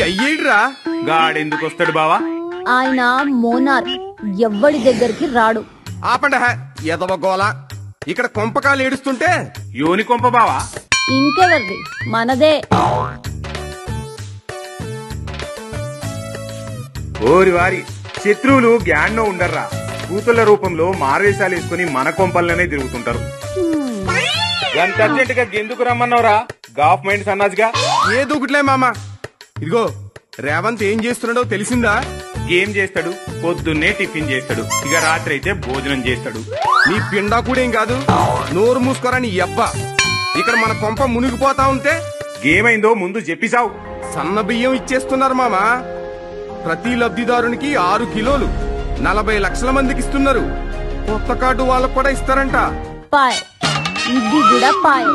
అయ్యేడ్రా గాడెందుకు వస్తాడు బావా? ఆయన మోనార్ ఎవ్వడి దగ్గరికి రాడు. ఆపండ ఎదవ గోల. ఇక్కడ కొంపకాలు ఏడుస్తుంటే యోని కొంప బావా? ఇంకెవర్ది, మనదే. ఓరి వారి శత్రువులు గ్యాండ్లో ఉండర్రా. కూతుళ్ల రూపంలో మారవేశాలు వేసుకుని మన కొంపల్లోనే తిరుగుతుంటారు. ఎంత అర్జెంట్ గా ఎందుకు రమ్మన్నావురా? గాఫ్ మైండ్ సన్నాజ్గా. ఏదో ఒకట్లే మామ. ఇదిగో రేవంత్ ఏం చేస్తున్నాడో తెలిసిందా? గేమ్ చేస్తాడు, పొద్దున్నే టిఫిన్ చేస్తాడు, ఇక రాత్రి అయితే భోజనం చేస్తాడు. నీ పిండా కూడా ఏం కాదు, నోరు మూసుకోరా నీ అబ్బా. ఇక్కడ మన కొంప మునిగిపోతా ఉంటే గేమైందో ముందు చెప్పిసావు. సన్న బియ్యం ఇచ్చేస్తున్నారు మామ. ప్రతి లబ్ధిదారునికి 6 కిలోలు 40 లక్షల మందికి ఇస్తున్నారు. కొత్త కార్డు వాళ్ళకు కూడా ఇస్తారంట. పాయ్, ఇది కూడా పాయ్.